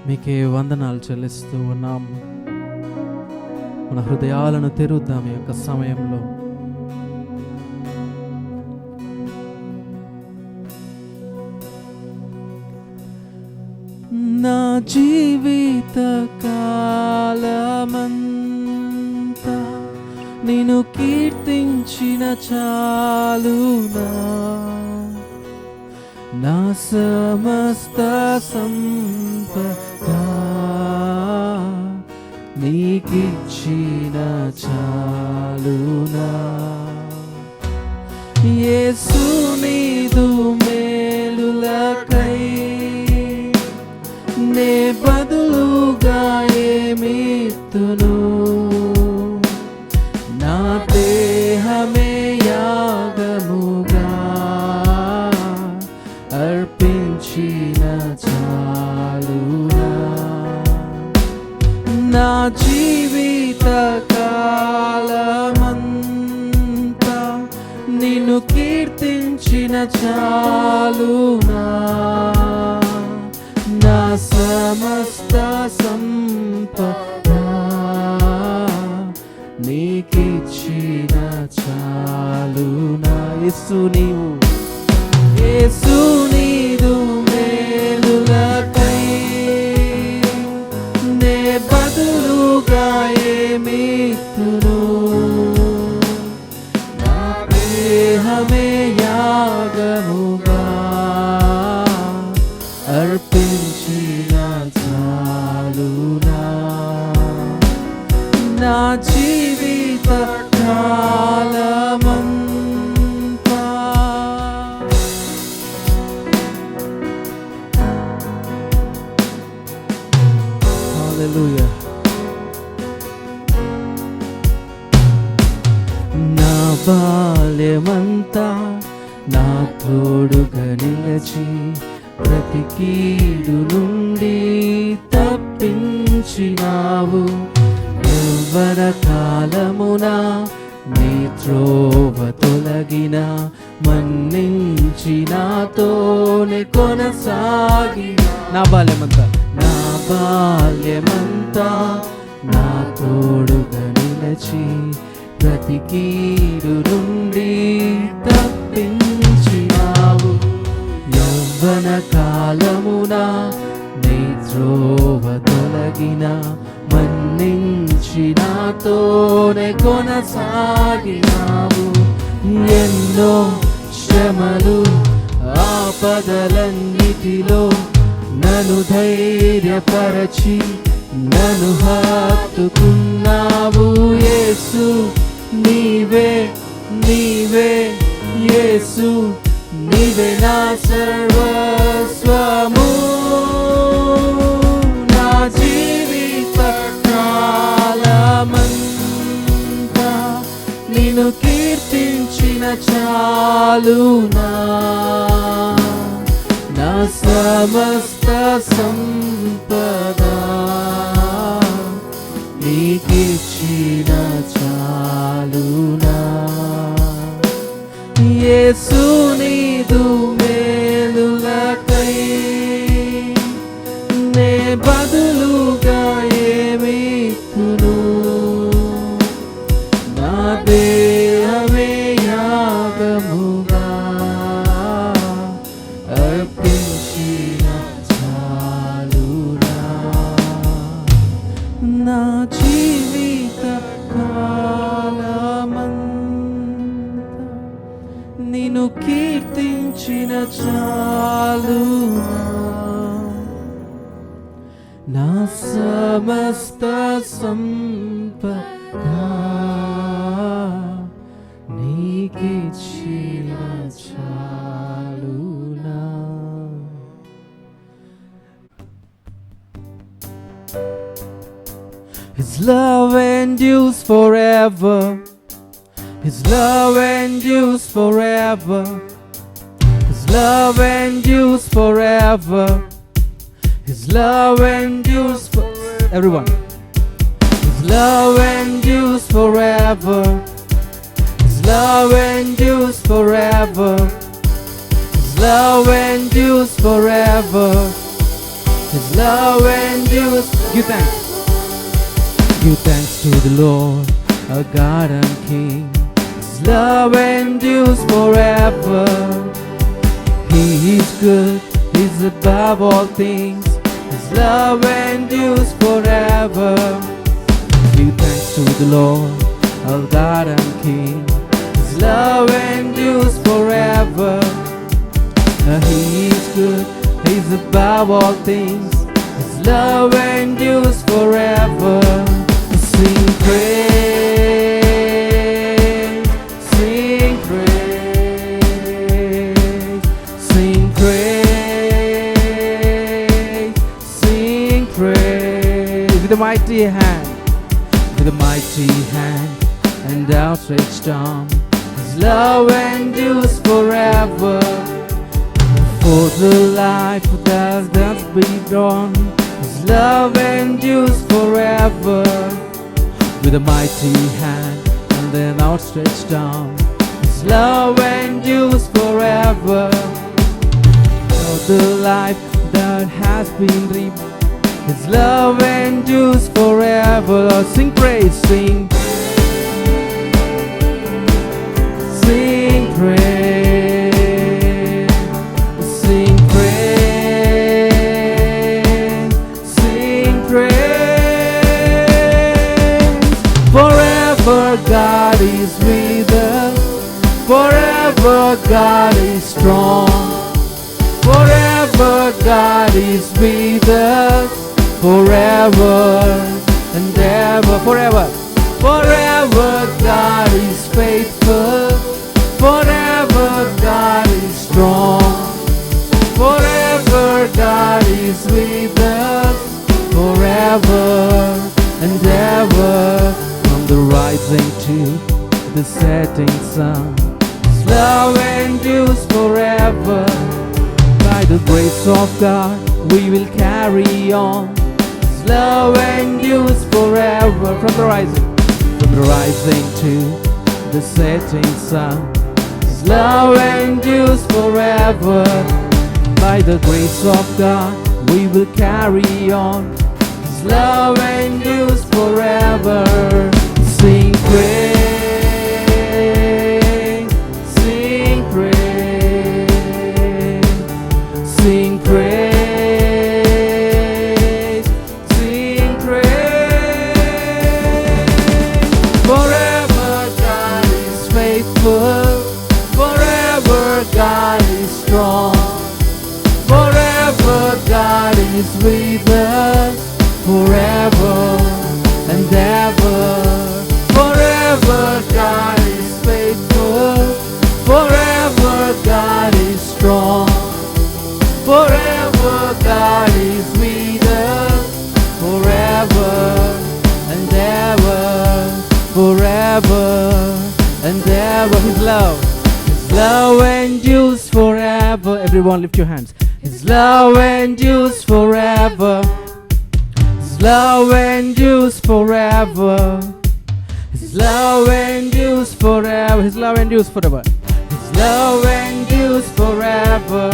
మీకే వందనాలు చెల్లిస్తూ ఉన్నాము. మన హృదయాలను తెరుద్దాం ఈ యొక్క సమయంలో. నా జీవిత కాలమంతా నిన్ను కీర్తించిన చాలునా, నా సమస్త సంపద నీకిచ్చిన చాలునా. యేసు నీదు మేలులకై నే బదులుగా ఏమిత్తును, నా దేహమే యాగముగా అర్పించిన చాలునా. నా జీవిత కాలమంతా నిన్ను కీర్తించిన చాలునా, నా సమస్త సంపద నీకిచ్చిన చాలునా. యేసు నీదు మేలులకై నే బదులుగా ఏమిత్తును, నా దేహమే యాగముగా అర్పించిన చాలునా. నా జీవిత కాలమంతా హల్లెలూయా. నా బాల్యమంతా నా తోడుగా నిలచి ప్రతి కీడు నుండి తప్పించినావు. యవ్వన కాలమున నీ త్రోవ తొలగిన మన్నించి నాతోనే కొనసాగి. నా బాల్యమంతా నా తోడుగా నిలచి ప్రతి కీడు నుండి తప్పించినావు. యవ్వన కాలమున నీ త్రోవ తొలగిన మన్నించి నాతోనే కొనసాగినావు. ఎన్నో శ్రమలు ఆపదలన్నిటిలో నన్ను ధైర్యపరచి నన్ను హత్తుకున్నావు. యేసు నీవే యేసు నీవే నా సర్వస్వము. నా జీవిత కాలమంతా నిన్ను కీర్తించిన చాలునా, నా సమస్త సంపద నీకిచ్చిన చాలునా. యేసు నీదు మేలులకై నే బదులుగా ఏమిత్తును, నా దేహమే యాగముగా అర్పించిన చాలునా. నా జీవిత కాలమంతా నిన్ను కీర్తించిన చాలునా, నా సమస్త సంపద నీకిచ్చిన చాలునా. His love endures forever. His love endures forever. His love endures forever. His love endures forever. Everyone. His love endures forever. His love endures forever. His love endures forever. His love endures. Give thanks. Give thanks to the Lord, our God and King. His love endures forever. He is good, He's above all things. His love endures forever. Give thanks to the Lord, our God and King. His love endures forever. He is good, He's above all things. His love endures forever. Sing praise, sing praise, sing praise, sing praise. With a mighty hand, with a mighty hand and outstretched arm, His love endures forever. For the life that has been done, His love endures forever. With a mighty hand and an outstretched arm, His love endures forever. For the life that has been reaped, His love endures forever. Sing praise, sing, sing praise, sing praise, sing praise. Forever God is with us. Forever God is strong. Forever God is with us. Forever and ever. Forever. Forever God is faithful. Forever God is strong. Forever God is with us. Forever and ever. From the rising to the setting sun, His love endures forever. By the grace of God we will carry on. His love endures forever. From the rising to the setting sun, His love endures forever. By the grace of God we will carry on. His love endures forever. Sing praise, sing praise, sing praise, sing praise. Forever God is faithful. Forever God is strong. Forever God is with us. Forever and ever. Forever God is faithful. Forever God is strong. Forever God is with us. Forever and ever. Forever and ever. His love endures forever. Everyone lift your hands. His love endures forever. His love endures forever. His love endures forever. His love endures forever. His love endures forever.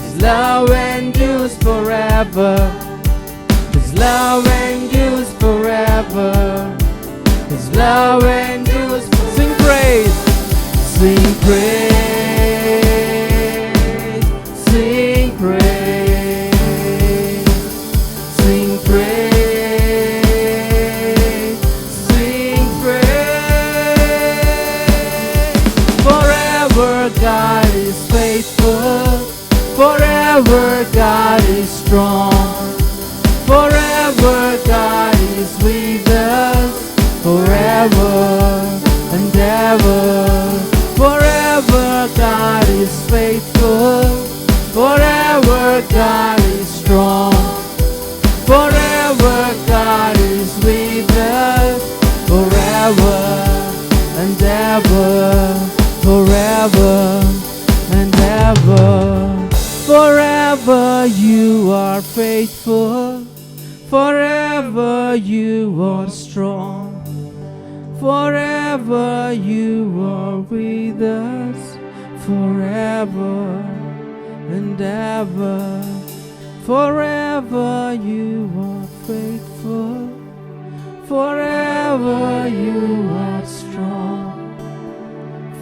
His love endures forever. His love endures forever. His love endures forever. Sing praise. Sing praise. Sing praise. Sing praise. Sing praise. Forever God is faithful. Forever God is strong. Forever God is with us. Forever and ever. Forever God is faithful. Forever God is strong. Forever God is with us. Forever and ever. Forever and ever. Forever you are faithful. Forever you are strong. Forever you are with us. Forever and ever. Forever you are faithful, forever you are strong,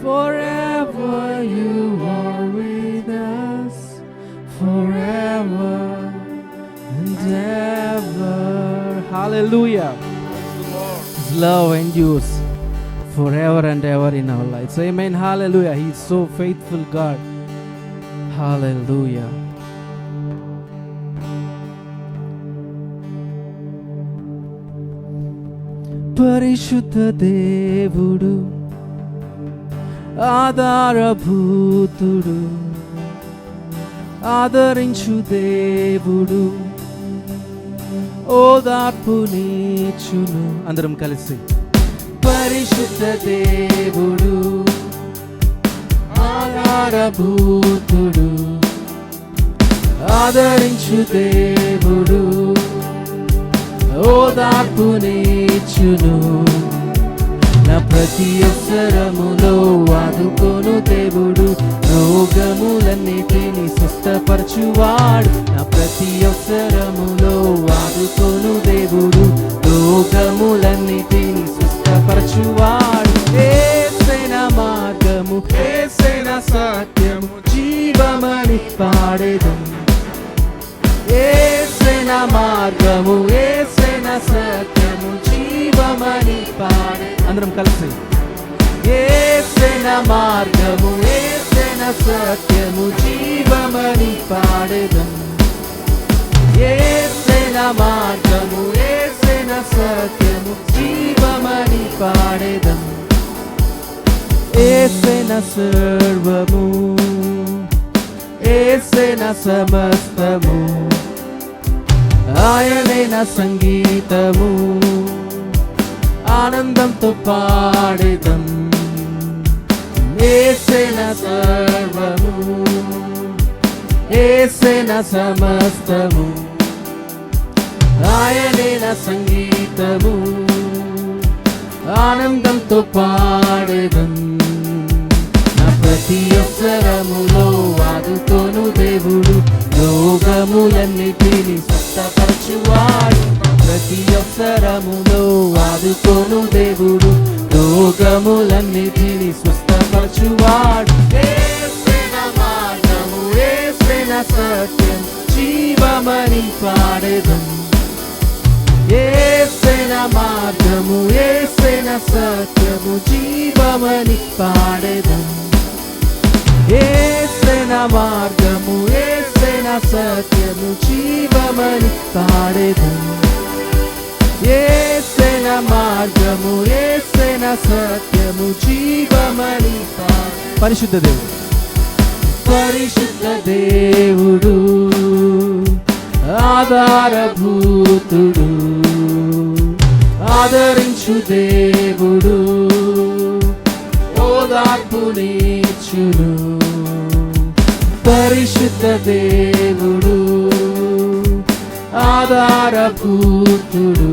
forever you are with us, forever and ever. Hallelujah. His love endures forever and ever in our lives. Amen. Hallelujah. He is so faithful God. Hallelujah. పరిశుద్ధ దేవుడు, ఆధారభూతుడు, ఆదరించు దేవుడు, ఓదార్పునిచ్చును. అందరం కలిసి పరిశుద్ధ దేవుడు, ఆధారభూతుడు, ఆదరించు దేవుడు, ఓదార్పునిచ్చును. నా ప్రతి అవసరములో ఆదుకోను దేవుడు, రోగములన్నిటిని స్వస్థపరచువాడు. నా ప్రతి అవసరములో ఆదుకోను దేవుడు, రోగములన్నిటిని స్వస్థపరచువాడు. యేసయ్య మార్గము, యేసయ్య సత్యము, జీవమని పాడెదం. యేసయ్య మార్గము, యేసయ్య సత్యము, జీవమని పాడే. అందరం కలిసి యేసయ్య మార్గము, యేసయ్య సత్యము, జీవమని పాడెదం. యేసయ్య మార్గము, యేసయ్య సత్యము, జీవమని పాడెదం. యేసయ్య సర్వము, యేసయ్య సమస్తము, ఆయనే నా సంగీతము, ఆనందంతో పాడెదం. యేసయ్య సర్వము, యేసయ్య సమస్తము, ఆయనే నా సంగీతము, ఆనందంతో పాడెదం. నా ప్రతి అవసరములో ఆదుకోను దేవుడు, రోగములన్నిటిని స్వస్థపరచువాడు. ప్రతి అవసరములో ఆదుకోను దేవుడు, రోగములన్నిటిని స్వస్థపరచువాడు. యేసయ్య మార్గము, యేసయ్య సత్యం, జీవమని పాడెదం. యేసయ్య మార్గము, యేసయ్య సత్యము, జీవమని పాడెదం. యేసయ్య మార్గము, యేసయ్య సత్యము, జీవమని పాడెదం. యేసయ్య మార్గము, యేసయ్య సత్యము, జీవమని పాడెదం. పరిశుద్ధ దేవుడు, పరిశుద్ధ దేవుడు, ఆధారభూతుడు, ఆదరించు దేవుడు, ఓదార్పునిచ్చును. పరిశుద్ధ దేవుడు, ఆధారభూతుడు,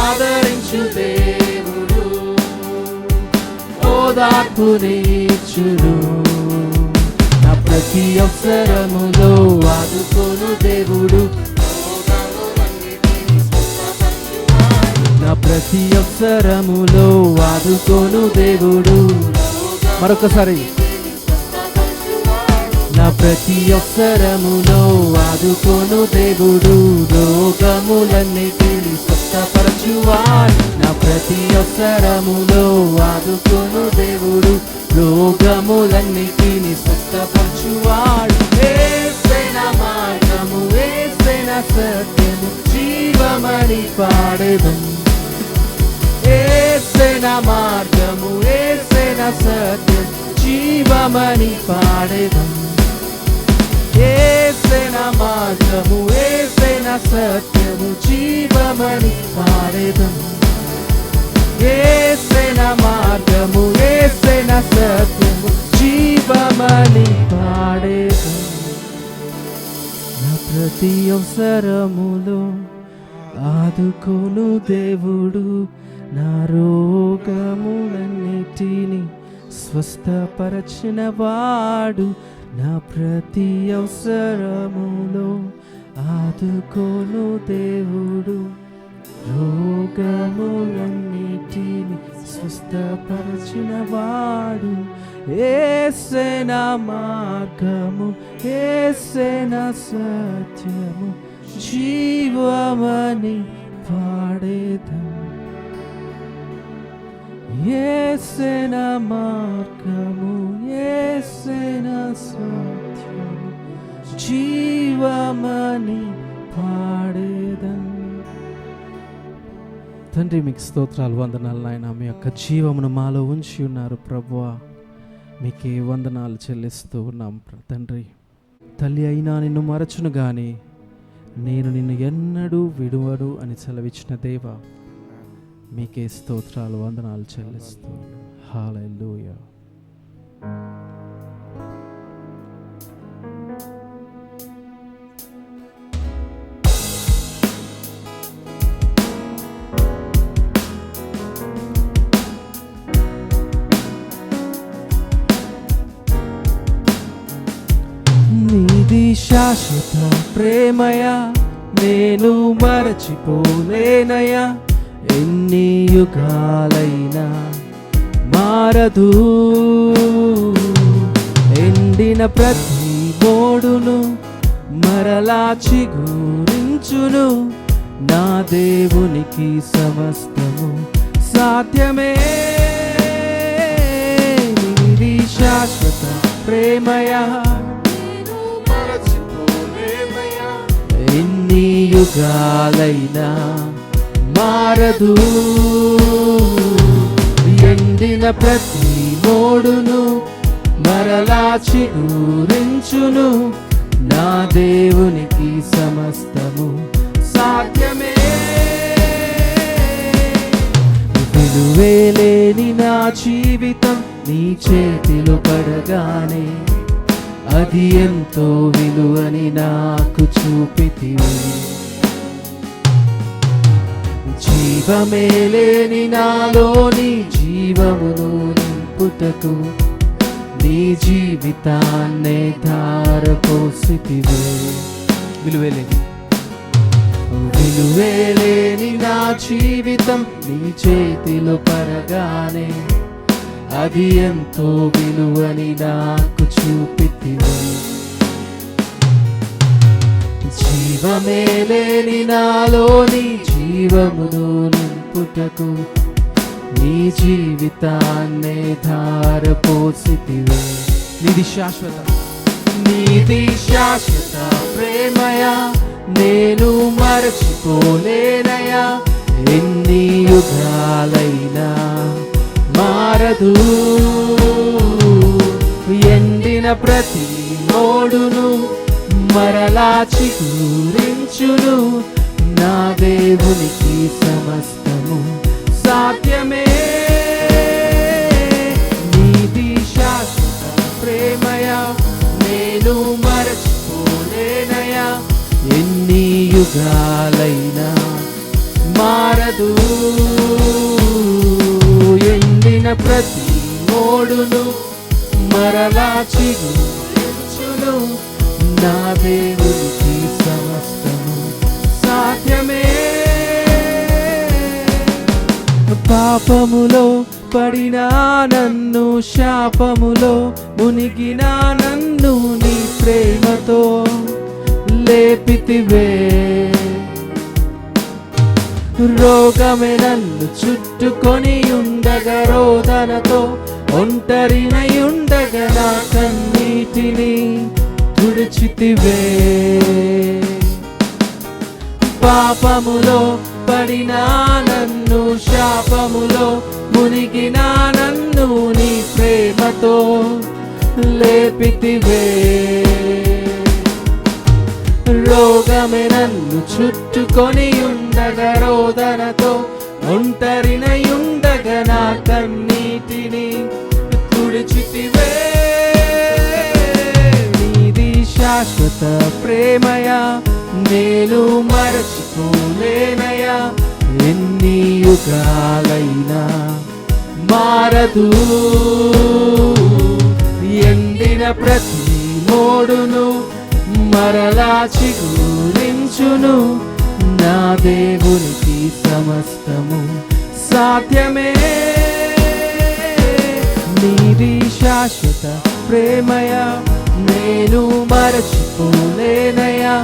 ఆదరించు దేవుడు, ఓదార్పునిచ్చును. నా ప్రతి అవసరములో ఆదుకోను దేవుడు, నా ప్రతి అవసరములో ఆదుకోను దేవుడు. మరొకసారి, నా ప్రతి అవసరములో ఆదుకోను దేవుడు, రోగములన్నిటిని స్వస్థపరచువాడు. నా ప్రతి అవసరములో ఆదుకోను దేవుడు, రోగములన్నిటిని స్వస్థపరచువాడు. యేసయ్య మార్గము, యేసయ్య సత్యము, జీవమని పాడెదం. యేసయ్య మార్గము, యేసయ్య సత్యం, జీవమని పాడెదం. యేసయ్య మార్గము, యేసయ్య సత్యము, జీవమని పాడెదం. యేసయ్య మార్గము, యేసయ్య సత్యము, జీవమని పాడెదం. నా ప్రతి అవసరములో ఆదుకోను దేవుడు, నా రోగములన్నిటిని స్వస్థపరచిన వాడు. నా ప్రతి అవసరములో ఆదుకోను దేవుడు, రోగములన్నిటిని స్వస్థపరచిన వాడు. యేసే నా మార్గము, యేసే నా సత్యము, జీవమని పాడేదం. యేసే నా మార్గము, యేసే నా సత్యము, జీవమని పాడేదం. తండ్రి మీకు స్తోత్రాలు, వందనాలు నాయన. మీ యొక్క జీవమును మాలో ఉంచి ఉన్నారు ప్రభువా, మీకే వందనాలు చెల్లిస్తూ ఉన్నాం తండ్రి. తల్లి అయినా నిన్ను మరచును గాని నేను నిన్ను ఎన్నడూ విడువడు అని సెలవిచ్చిన దేవ, మీకే స్తోత్రాలు, వందనాలు చెల్లిస్తూ. హల్లెలూయా. నీది శాశ్వత ప్రేమయా, నేను మరచిపోలేనయా. ఎన్ని యుగాలైనా మారదు. ఎండిన ప్రతి మోడును మరలా చిగురించును. నా దేవునికి సమస్తము సాధ్యమే. నీది శాశ్వత ప్రేమయా, ఎన్ని యుగాలైనా మారదు. ఎండిన ప్రతి మోడును మరలా చిగురించును. నా దేవునికి సమస్తము సాధ్యమే. విలువేలేని నా జీవితం నీ చేతిలో పడగానే అది ఎంతో విలువని నాకు చూపితివి. జీవమే లేని నాలోని జీవమును నింపుటకు నీ జీవితాన్నే ధారపోసితివే. విలువేలేని నా జీవితం నీ చేతిలో పడగానే అది ఎంతో విలువని నాకు చూపితివి. జీవమే లేని నాలోని జీవమును నింపుటకు నీ జీవితాన్నే ధారపోసితివే. నీది శాశ్వత ప్రేమయా, నేను మరచిపోలేనయా. ఎన్ని యుగాలైనా మారదు. ఎండిన ప్రతి మోడును మరలా చిగురించును. నా దేవునికి సమస్తము సాధ్యమే. నీది శాశ్వత ప్రేమయా, నేను మరచిపోలేనయా. ఎన్ని యుగాలైనా మారదు. ఎండిన ప్రతి మోడును మరలా చిగురించును. నా దేవునికి సమస్తము సాధ్యమే. పాపములో పడినా నన్ను, శాపములో మునిగినా నన్ను నీ ప్రేమతో లేపితివే. రోగమే నన్ను చుట్టుకొని ఉండగా, రోదనతో ఒంటరినై ఉండగా నా కన్నీటిని తుడిచితివే. పాపములో పడినా నన్ను, శాపములో మునిగినా నన్ను నీ ప్రేమతో లేపితివే. రోగమే నన్ను చుట్టుకొని ఉండగా, రోదనతో ఒంటరినై ఉండగా నా కన్నీటిని తుడిచితివే. నీది శాశ్వత ప్రేమయా, నేను మరచిపోలేనయా. ఎన్ని యుగాలైనా మారదు. ఎండిన ప్రతి మోడును మరలా చిగురించును. నా దేవునికి సమస్తము సాధ్యమే. నీది శాశ్వత ప్రేమయ, నేను మరచిపోలేనయా.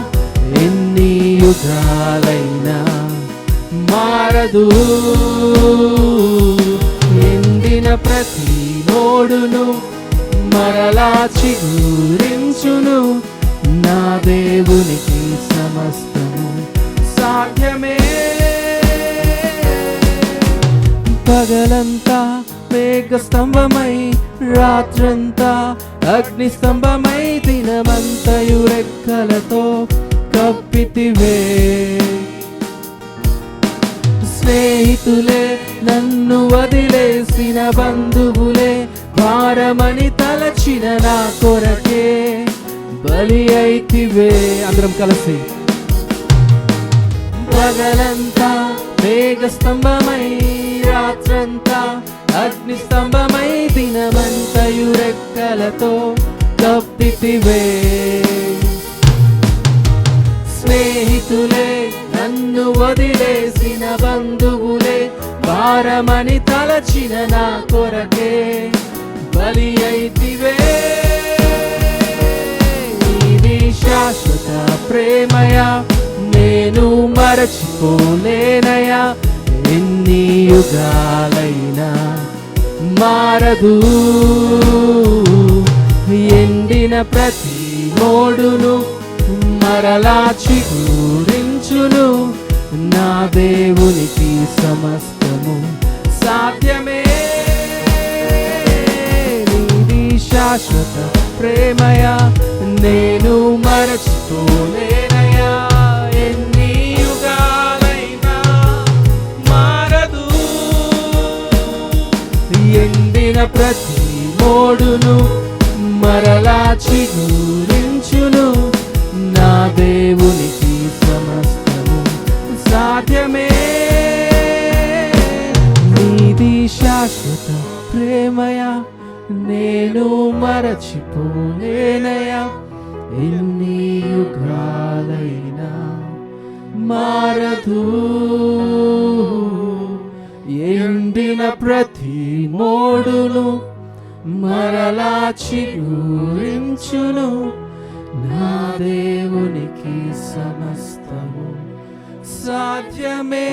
ఎన్ని యుగాలైనా మారదు. ఎండిన ప్రతి మోడును మరలా చిగురించును. నా దేవునికి సమస్తము సాధ్యమే. పగలంతా మేఘ స్తంభమై, రాత్రంతా అగ్ని స్తంభమై, దినమంతయు రెక్కలతో కప్పితివే. స్నేహితులే నన్ను వదిలేసిన బంధువులే, భారమని తలచిన నా కొరకే బలి అయితివే. అందరం కలిసి పగలంతా మేఘ స్తంభమై, రాత్రంతా అగ్ని స్తంభమై, దినమంతయు రెక్కలతో కప్పితివే. స్నేహితులే నన్ను వదిలేసిన బంధువులే, భారమని తలచిన నా కొరకే బలి అయితివే. ఇది శాశ్వత ప్రేమయా, నేను మరచిపోలేనయా. ఎన్ని యుగాలైనా మారదు. ఎండిన ప్రతి మోడును మరలా చిగురించును. నా దేవునికి సమస్తము సాధ్యమే. నీది శాశ్వత ప్రేమయా, నేను మరచిపోలేనయా. ఎన్ని యుగాలైనా మారదు. ఎండిన ప్రతి మోడును మరలా చిగురించును. నా దేవునికి సమస్తము సాధ్యమే. నీది శాశ్వత ప్రేమయా, నేను మరచిపోలేనయా. ఎన్ని యుగాలైనా మారదు. ఎండిన ప్రతి మోడును మరలా చిగురించును. నా దేవునికి సమస్తము సాధ్యమే.